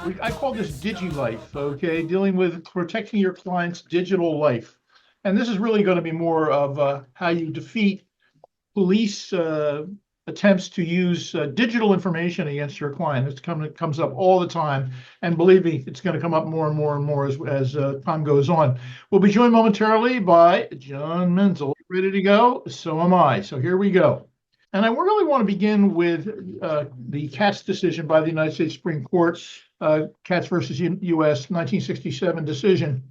I call this DIGI-Life, okay, dealing with protecting your client's digital life. And this is really going to be more of how you defeat police attempts to use digital information against your client. It comes up all the time. And believe me, it's going to come up more and more and more as time goes on. We'll be joined momentarily by John Menzel. Ready to go? So am I. So here we go. And I really want to begin with the Katz decision by the United States Supreme Court, Katz versus U.S. 1967 decision,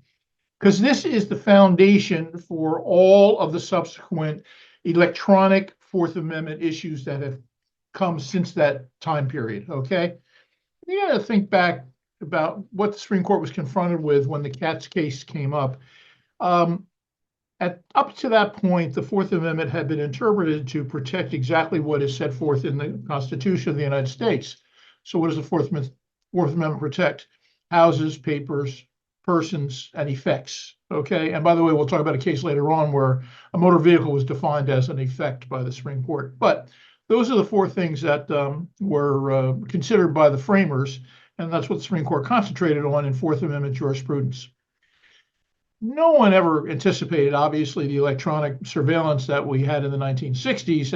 because this is the foundation for all of the subsequent electronic Fourth Amendment issues that have come since that time period, okay? You got to think back about what the Supreme Court was confronted with when the Katz case came up. Up to that point, the Fourth Amendment had been interpreted to protect exactly what is set forth in the Constitution of the United States. So what does the Fourth Amendment protect? Houses, papers, persons, and effects, okay? And by the way, we'll talk about a case later on where a motor vehicle was defined as an effect by the Supreme Court. But those are the four things that were considered by the framers, and that's what the Supreme Court concentrated on in Fourth Amendment jurisprudence. No one ever anticipated, obviously, the electronic surveillance that we had in the 1960s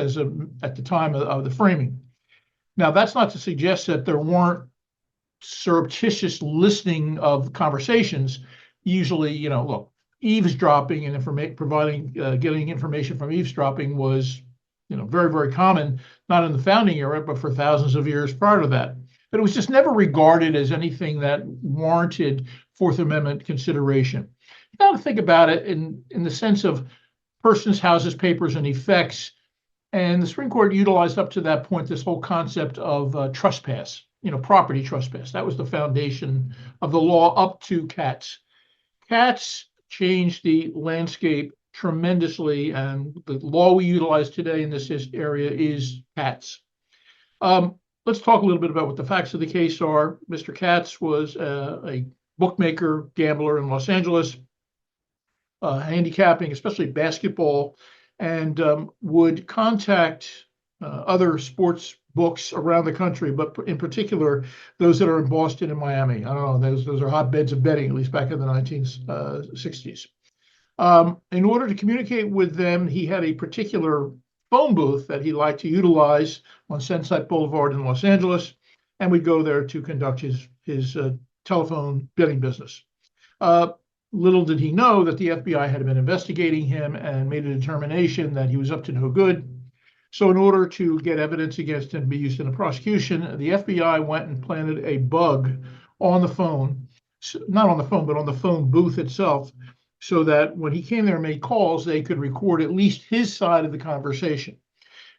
at the time of the framing. Now, that's not to suggest that there weren't surreptitious listening of conversations. Usually, look, eavesdropping and getting information from eavesdropping was, very, very common, not in the founding era, but for thousands of years prior to that. But it was just never regarded as anything that warranted Fourth Amendment consideration. You got to think about it in the sense of persons, houses, papers, and effects. And the Supreme Court utilized up to that point this whole concept of trespass, property trespass. That was the foundation of the law up to Katz. Katz changed the landscape tremendously, and the law we utilize today in this area is Katz. Let's talk a little bit about what the facts of the case are. Mr. Katz was a bookmaker, gambler in Los Angeles, handicapping, especially basketball, and would contact other sports books around the country, but in particular, those that are in Boston and Miami. I don't know, those are hotbeds of betting, at least back in the 1960s. In order to communicate with them, he had a particular phone booth that he liked to utilize on Sunset Boulevard in Los Angeles, and would go there to conduct his telephone betting business. Little did he know that the FBI had been investigating him and made a determination that he was up to no good. So in order to get evidence against him to be used in a prosecution, the FBI went and planted a bug on the phone, not on the phone, but on the phone booth itself, so that when he came there and made calls, they could record at least his side of the conversation.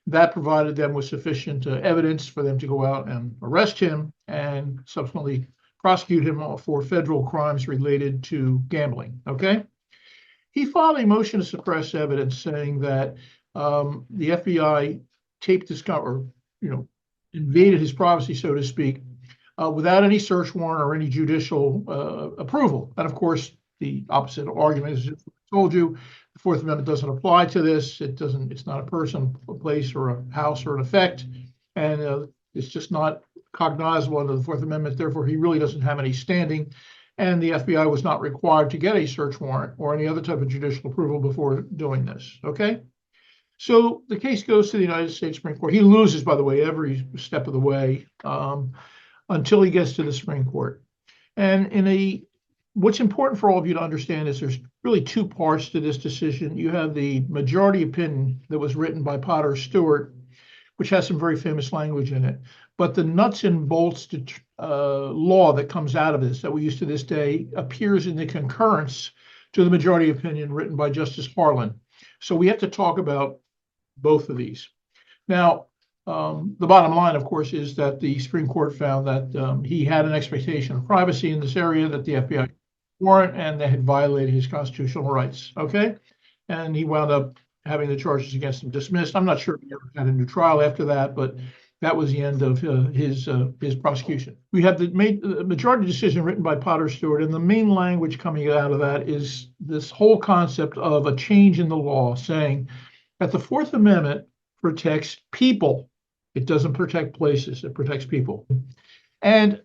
That provided them with sufficient evidence for them to go out and arrest him and subsequently prosecute him for federal crimes related to gambling, okay? He filed a motion to suppress evidence saying that the FBI taped this, or, invaded his privacy, so to speak, without any search warrant or any judicial approval. And of course, the opposite argument is, as I told you, the Fourth Amendment doesn't apply to this. It's not a person, a place, or a house, or an effect. And it's just not cognizable under the Fourth Amendment. Therefore, he really doesn't have any standing. And the FBI was not required to get a search warrant or any other type of judicial approval before doing this, okay? So the case goes to the United States Supreme Court. He loses, by the way, every step of the way until he gets to the Supreme Court. And what's important for all of you to understand is there's really two parts to this decision. You have the majority opinion that was written by Potter Stewart, which has some very famous language in it. But the nuts and bolts law that comes out of this, that we use to this day, appears in the concurrence to the majority opinion written by Justice Harlan. So we have to talk about both of these. Now, the bottom line, of course, is that the Supreme Court found that he had an expectation of privacy in this area that the FBI warrant, and they had violated his constitutional rights, okay? And he wound up having the charges against him dismissed. I'm not sure if he ever had a new trial after that, but that was the end of his prosecution. We have the majority decision written by Potter Stewart, and the main language coming out of that is this whole concept of a change in the law, saying that the Fourth Amendment protects people. It doesn't protect places, it protects people. And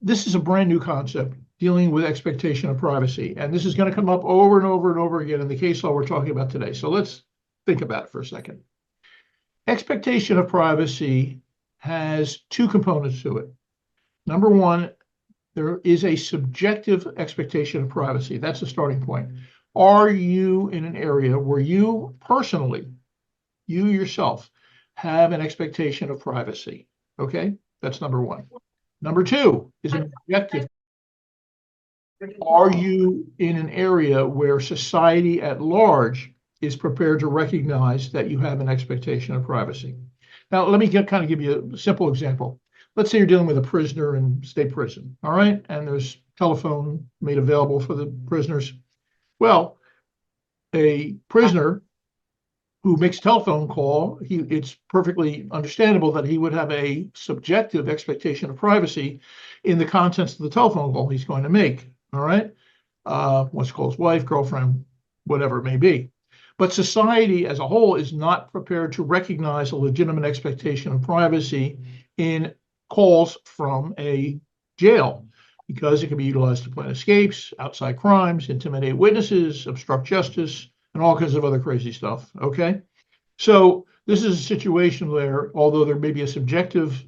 this is a brand new concept dealing with expectation of privacy. And this is going to come up over and over and over again in the case law we're talking about today. So let's think about it for a second. Expectation of privacy has two components to it. Number one, there is a subjective expectation of privacy. That's the starting point. Are you in an area where you personally, you yourself, have an expectation of privacy? Okay, that's number one. Number two is an objective. Are you in an area where society at large is prepared to recognize that you have an expectation of privacy? Now, let me kind of give you a simple example. Let's say you're dealing with a prisoner in state prison, all right? And there's telephone made available for the prisoners. Well, a prisoner who makes a telephone call, it's perfectly understandable that he would have a subjective expectation of privacy in the contents of the telephone call he's going to make, all right? Wants to call his wife, girlfriend, whatever it may be. But society as a whole is not prepared to recognize a legitimate expectation of privacy in calls from a jail, because it can be utilized to plan escapes, outside crimes, intimidate witnesses, obstruct justice, and all kinds of other crazy stuff, okay? So this is a situation where, although there may be a subjective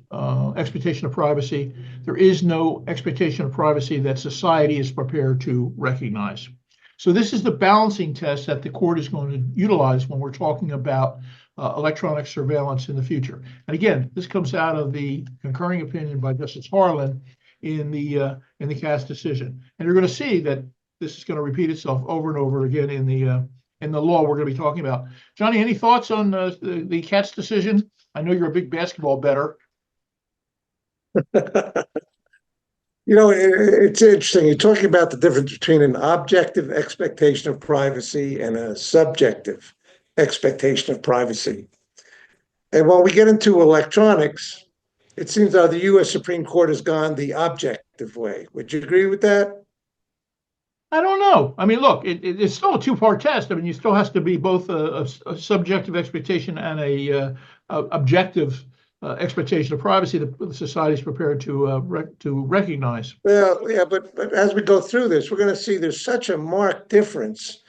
expectation of privacy, there is no expectation of privacy that society is prepared to recognize. So this is the balancing test that the court is going to utilize when we're talking about electronic surveillance in the future. And again, this comes out of the concurring opinion by Justice Harlan in the Katz decision. And you're going to see that this is going to repeat itself over and over again in the law we're going to be talking about. Johnny, any thoughts on the Katz decision? I know you're a big basketball bettor. You know, it's interesting. You're talking about the difference between an objective expectation of privacy and a subjective expectation of privacy. And when we get into electronics, it seems that the U.S. Supreme Court has gone the objective way. Would you agree with that? I don't know. I mean, look, it's still a two-part test. I mean, you still has to be both a subjective expectation and a objective expectation of privacy that the society is prepared to recognize. Well, yeah, but as we go through this, we're going to see there's such a marked difference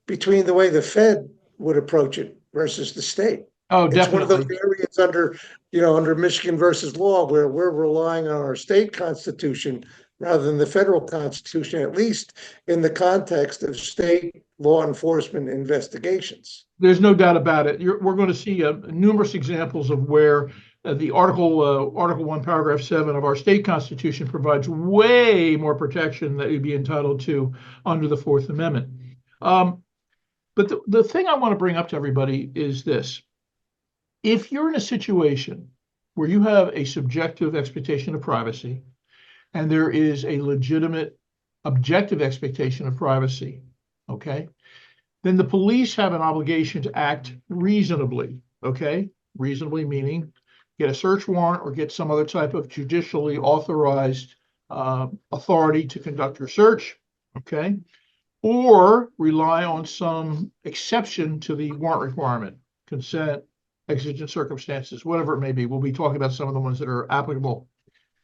between the way the Fed would approach it versus the state. Oh, It's definitely. one of those areas under Michigan versus law where we're relying on our state constitution rather than the federal constitution, at least in the context of state law enforcement investigations. There's no doubt about it. We're going to see numerous examples of where the Article 1, Paragraph 7 of our state constitution provides way more protection that you'd be entitled to under the Fourth Amendment. But the thing I want to bring up to everybody is this. If you're in a situation where you have a subjective expectation of privacy and there is a legitimate objective expectation of privacy, okay, then the police have an obligation to act reasonably, okay? Reasonably meaning get a search warrant or get some other type of judicially authorized authority to conduct your search, okay? Or rely on some exception to the warrant requirement, consent, exigent circumstances, whatever it may be. We'll be talking about some of the ones that are applicable.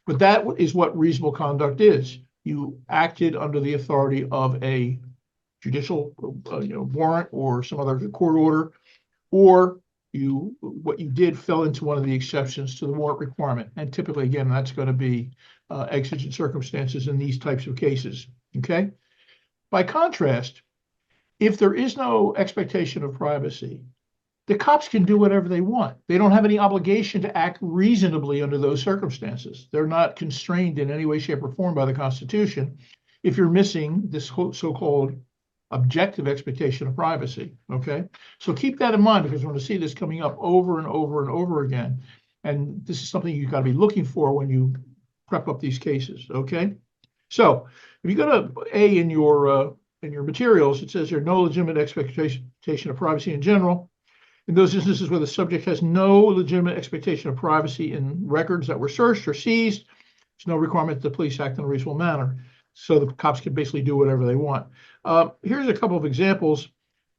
But that is what reasonable conduct is. You acted under the authority of a judicial warrant or some other court order, or what you did fell into one of the exceptions to the warrant requirement. And typically, again, that's going to be exigent circumstances in these types of cases, okay? By contrast, if there is no expectation of privacy, the cops can do whatever they want. They don't have any obligation to act reasonably under those circumstances. They're not constrained in any way, shape, or form by the Constitution if you're missing this so-called objective expectation of privacy, okay? So keep that in mind, because we're going to see this coming up over and over and over again. And this is something you've got to be looking for when you prep up these cases, okay? So if you go to A in your materials, it says there's no legitimate expectation of privacy in general. In those instances where the subject has no legitimate expectation of privacy in records that were searched or seized, there's no requirement that the police act in a reasonable manner. So the cops can basically do whatever they want. Here's a couple of examples.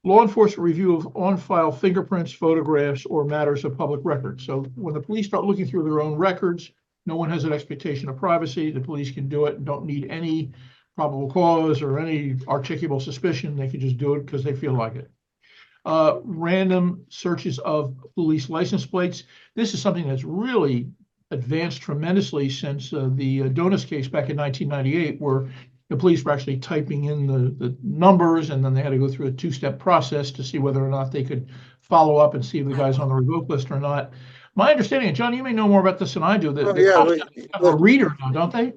Law enforcement review of on-file fingerprints, photographs, or matters of public record. So when the police start looking through their own records, No one has an expectation of privacy. The police can do it and don't need any probable cause or any articulable suspicion. They can just do it because they feel like it. Random searches of police license plates. This is something that's really advanced tremendously since the Donis case back in 1998, where the police were actually typing in the numbers, and then they had to go through a two-step process to see whether or not they could follow up and see if the guy's on the revoke list or not. My understanding, and John, you may know more about this than I do, that the cops have a reader now, don't they?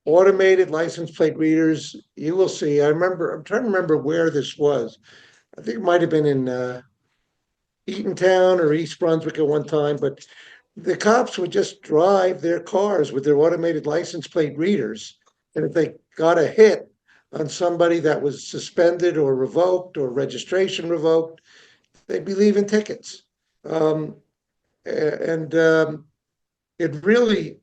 Automated license plate readers, you will see. I'm trying to remember where this was. I think it might have been in Eatontown or East Brunswick at one time, but the cops would just drive their cars with their automated license plate readers. And if they got a hit on somebody that was suspended or revoked or registration revoked, they'd be leaving tickets. And it really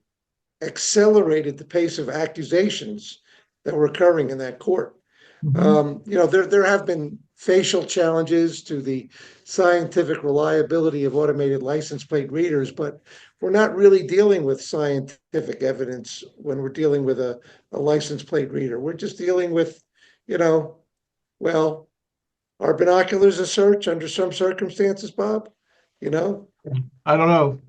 accelerated the pace of accusations that were occurring in that court. There have been facial challenges to the scientific reliability of automated license plate readers, but we're not really dealing with scientific evidence when we're dealing with a license plate reader. We're just dealing with, well, are binoculars a search under some circumstances, Bob? I don't know.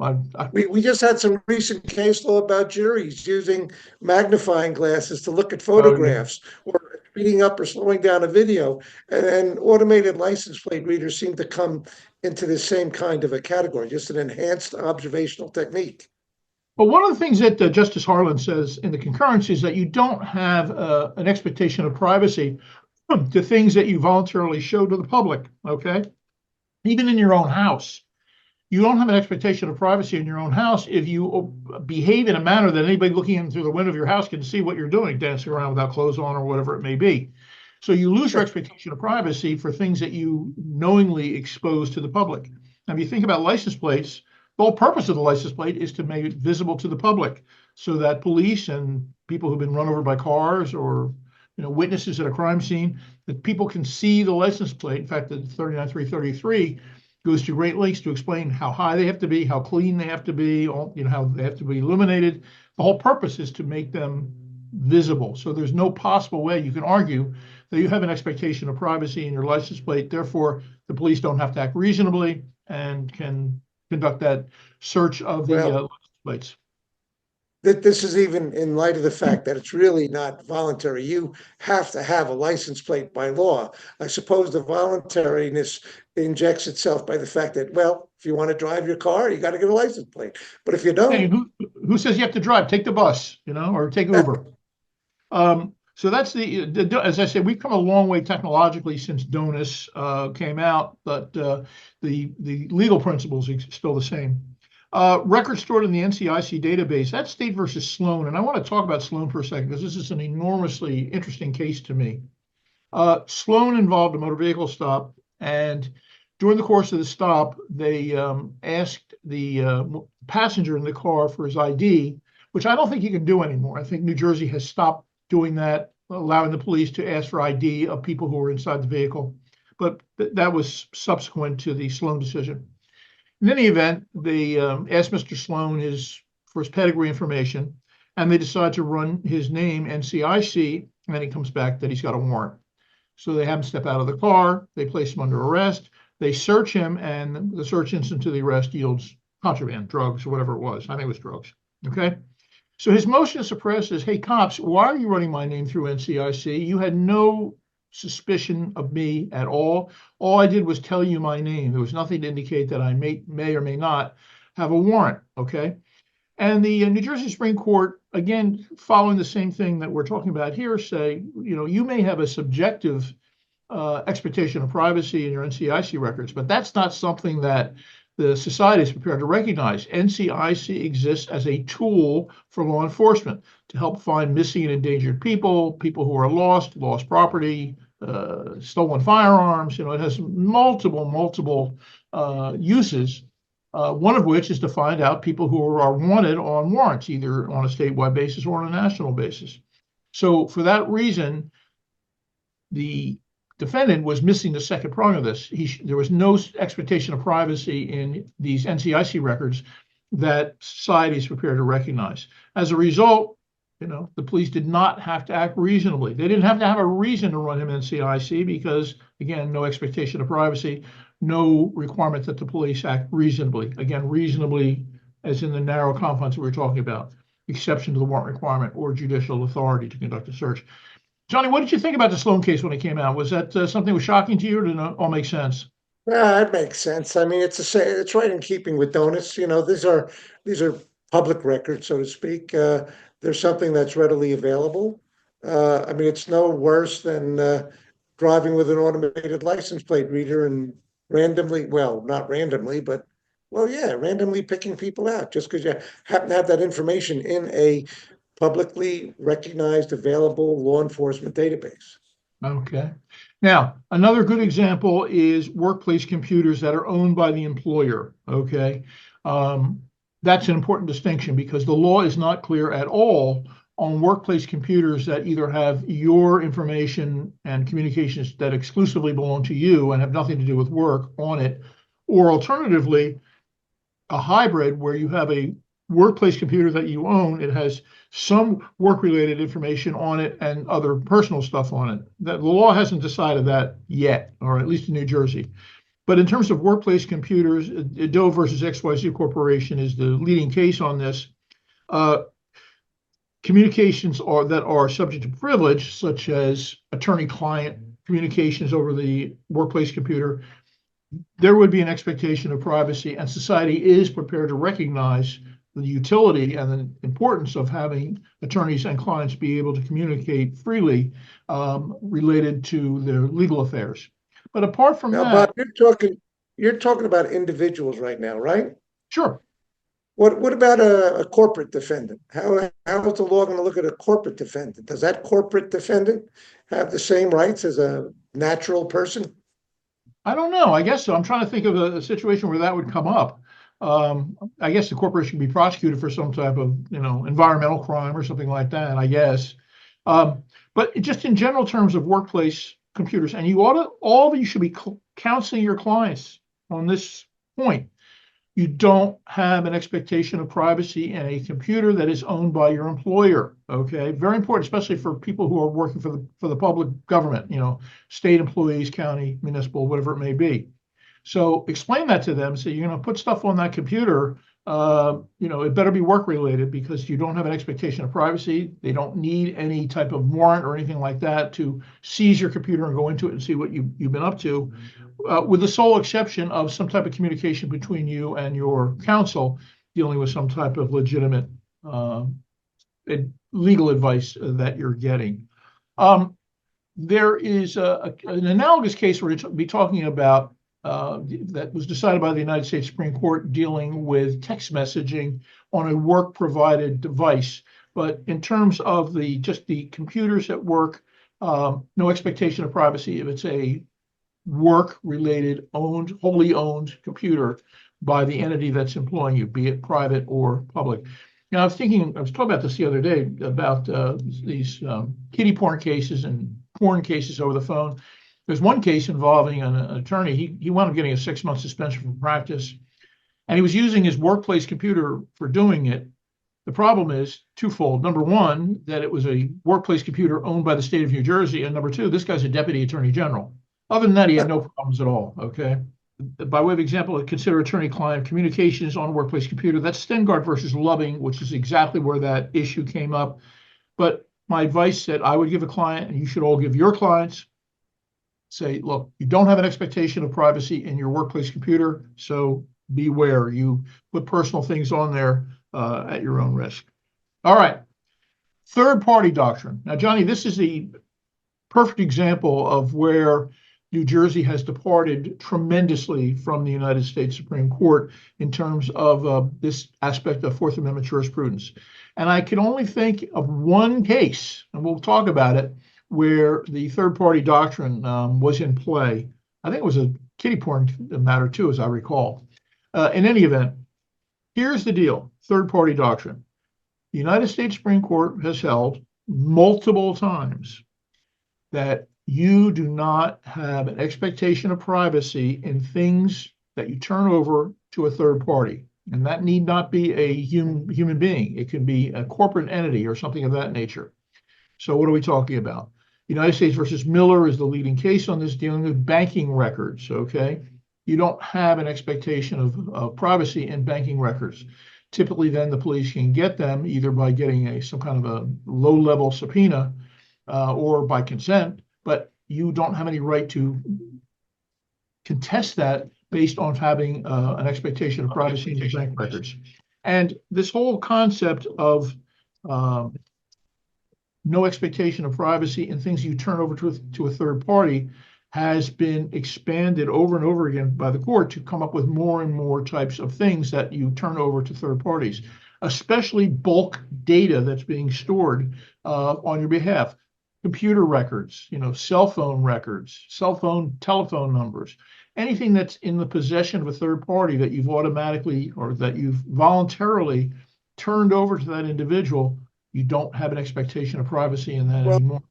We just had some recent case law about juries using magnifying glasses to look at Oh, yeah. photographs or speeding up or slowing down a video. And automated license plate readers seem to come into the same kind of a category, just an enhanced observational technique. But one of the things that Justice Harlan says in the concurrence is that you don't have an expectation of privacy to things that you voluntarily show to the public, okay? Even in your own house. You don't have an expectation of privacy in your own house if you behave in a manner that anybody looking in through the window of your house can see what you're doing, dancing around without clothes on or whatever it may be. So you lose your expectation of privacy for things that you knowingly expose to the public. Now, if you think about license plates, the whole purpose of the license plate is to make it visible to the public so that police and people who've been run over by cars or witnesses at a crime scene, that people can see the license plate. In fact, the 39333 goes to great lengths to explain how high they have to be, how clean they have to be, how they have to be illuminated. The whole purpose is to make them visible. So there's no possible way you can argue that you have an expectation of privacy in your license plate. Therefore, the police don't have to act reasonably and can conduct that search of the license plates. This is even in light of the fact that it's really not voluntary. You have to have a license plate by law. I suppose the voluntariness injects itself by the fact that, well, if you want to drive your car, you got to get a license plate. But if you don't, hey, who says you have to drive? Take the bus, or take Uber. So that's the as I said, we've come a long way technologically since Donis came out, but the legal principles are still the same. Records stored in the NCIC database, that's State versus Sloan. And I want to talk about Sloan for a second because this is an enormously interesting case to me. Sloan involved a motor vehicle stop, and during the course of the stop, they asked the passenger in the car for his ID, which I don't think you can do anymore. I think New Jersey has stopped doing that, allowing the police to ask for ID of people who were inside the vehicle. But that was subsequent to the Sloan decision. In any event, they asked Mr. Sloan for his pedigree information, and they decide to run his name, NCIC, and then he comes back that he's got a warrant. So they have him step out of the car, they place him under arrest, they search him, and the search incident to the arrest yields contraband, drugs, or whatever it was. I think it was drugs, okay? So his motion to suppress is, hey, cops, why are you running my name through NCIC? You had no suspicion of me at all. All I did was tell you my name. There was nothing to indicate that I may or may not have a warrant, okay? And the New Jersey Supreme Court, again, following the same thing that we're talking about here, say, you may have a subjective expectation of privacy in your NCIC records, but that's not something that the society is prepared to recognize. NCIC exists as a tool for law enforcement to help find missing and endangered people who are lost property, stolen firearms. It has multiple uses. One of which is to find out people who are wanted on warrants, either on a statewide basis or on a national basis. So for that reason, the defendant was missing the second prong of this. There was no expectation of privacy in these NCIC records. that society is prepared to recognize. As a result, the police did not have to act reasonably. They didn't have to have a reason to run him NCIC because, again, no expectation of privacy, no requirement that the police act reasonably. Again, reasonably as in the narrow confines that we're talking about, exception to the warrant requirement or judicial authority to conduct a search. Johnny, what did you think about the Sloan case when it came out? Was that something that was shocking to you, or did it all make sense? Yeah, that makes sense. I mean, it's right in keeping with donuts. These are public records, so to speak. There's something that's readily available. I mean, it's no worse than driving with an automated license plate reader and randomly, well, not randomly, but well, yeah, randomly picking people out just because you happen to have that information in a publicly recognized, available law enforcement database. Okay. Now, another good example is workplace computers that are owned by the employer. Okay. Um, that's an important distinction because the law is not clear at all on workplace computers that either have your information and communications that exclusively belong to you and have nothing to do with work on it, or alternatively, a hybrid where you have a workplace computer that you own. It has some work-related information on it and other personal stuff on it. The law hasn't decided that yet, or at least in New Jersey. But in terms of workplace computers, Doe versus XYZ Corporation is the leading case on this. Communications that are subject to privilege, such as attorney-client communications over the workplace computer, there would be an expectation of privacy, and society is prepared to recognize the utility and the importance of having attorneys and clients be able to communicate freely related to their legal affairs. But apart from Now, that, Bob, you're talking about individuals right now, right? sure, What about a corporate defendant? How is the law going to look at a corporate defendant? Does that corporate defendant have the same rights as a natural person? I don't know. I guess so. I'm trying to think of a situation where that would come up. I guess the corporation could be prosecuted for some type of, environmental crime or something like that, I guess. But just in general terms of workplace computers, and all of you should be counseling your clients on this point. You don't have an expectation of privacy in a computer that is owned by your employer. Okay, very important, especially for people who are working for the public government. State employees, county, municipal, whatever it may be. So explain that to them. So you're going to put stuff on that computer. It better be work related because you don't have an expectation of privacy. They don't need any type of warrant or anything like that to seize your computer and go into it and see what you've been up to, with the sole exception of some type of communication between you and your counsel dealing with some type of legitimate legal advice that you're getting. There is an analogous case we're going to be talking about that was decided by the United States Supreme Court dealing with text messaging on a work-provided device. But in terms of just the computers at work, no expectation of privacy if it's a work-related, wholly owned computer by the entity that's employing you, be it private or public. Now, I was talking about this the other day about these kiddie porn cases and porn cases over the phone. There's one case involving an attorney. He wound up getting a 6-month suspension from practice, and he was using his workplace computer for doing it. The problem is twofold. Number one, that it was a workplace computer owned by the state of New Jersey, and number two, this guy's a deputy attorney general. Other than that, he had no problems at all. Okay. By way of example, consider attorney-client communications on a workplace computer. That's Stengard versus Loving, which is exactly where that issue came up. But my advice that I would give a client, and you should all give your clients, say, look, you don't have an expectation of privacy in your workplace computer, so beware. You put personal things on there at your own risk. All right. Third-party doctrine. Now, Johnny, this is the perfect example of where New Jersey has departed tremendously from the United States Supreme Court in terms of this aspect of Fourth Amendment jurisprudence. And I can only think of one case, and we'll talk about it, where the third-party doctrine was in play. I think it was a kiddie porn matter too, as I recall. In any event, here's the deal, third-party doctrine. The United States Supreme Court has held multiple times that you do not have an expectation of privacy in things that you turn over to a third party. And that need not be a human being. It can be a corporate entity or something of that nature. So what are we talking about? United States versus Miller is the leading case on this, dealing with banking records. Okay. You don't have an expectation of privacy in banking records. Typically, then the police can get them either by getting some kind of a low-level subpoena or by consent, but you don't have any right to contest that based on having an expectation of privacy in your bank records. And this whole concept of um, no expectation of privacy and things you turn over to a third party has been expanded over and over again by the court to come up with more and more types of things that you turn over to third parties, especially bulk data that's being stored on your behalf. Computer records, cell phone records, cell phone telephone numbers, anything that's in the possession of a third party that you've automatically or that you've voluntarily turned over to that individual, you don't have an expectation of privacy in that Well, anymore.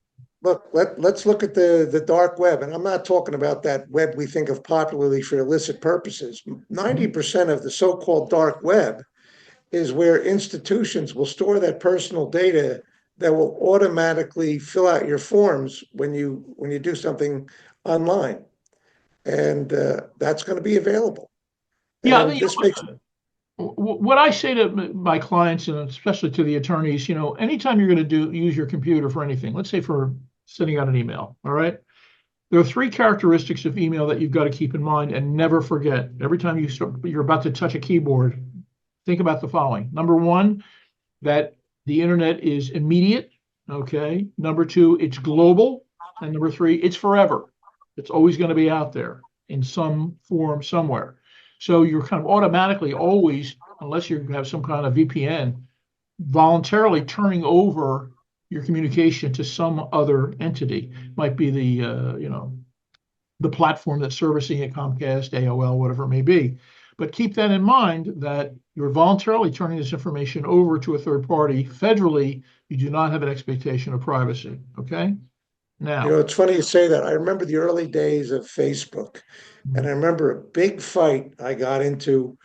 look, let's look at the dark web. And I'm not talking about that web we think of popularly for illicit purposes. 90% of the so-called dark web is where institutions will store that personal data that will automatically fill out your forms when you do something online. And that's going to be available. Yeah, And this makes what I say to my clients and especially to the attorneys, anytime you're going to use your computer for anything, let's say for sending out an email, all right? There are three characteristics of email that you've got to keep in mind and never forget. Every time you're about to touch a keyboard, think about the following. Number one, that the internet is immediate. Okay. Number two, it's global. And number three, it's forever. It's always going to be out there in some form somewhere. So you're kind of automatically always, unless you have some kind of VPN, voluntarily turning over your communication to some other entity. Might be the platform that's servicing it, Comcast, AOL, whatever it may be. But keep that in mind that you're voluntarily turning this information over to a third party. Federally, you do not have an expectation of privacy. Okay. Now, it's funny you say that. I remember the early days of Facebook, and I remember a big fight I got into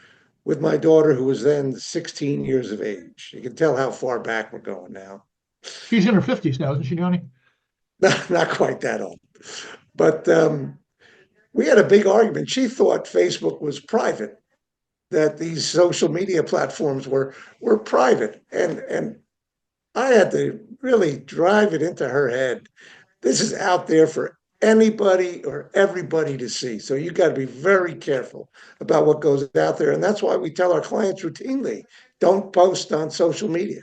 with my daughter, who was then 16 years of age. You can tell how far back we're going now. she's in her 50s now, isn't she, Johnny? Not quite that old, but we had a big argument. She thought Facebook was private, that these social media platforms were private, and I had to really drive it into her head. This is out there for anybody or everybody to see. So you got to be very careful about what goes out there. And that's why we tell our clients routinely, don't post on social media.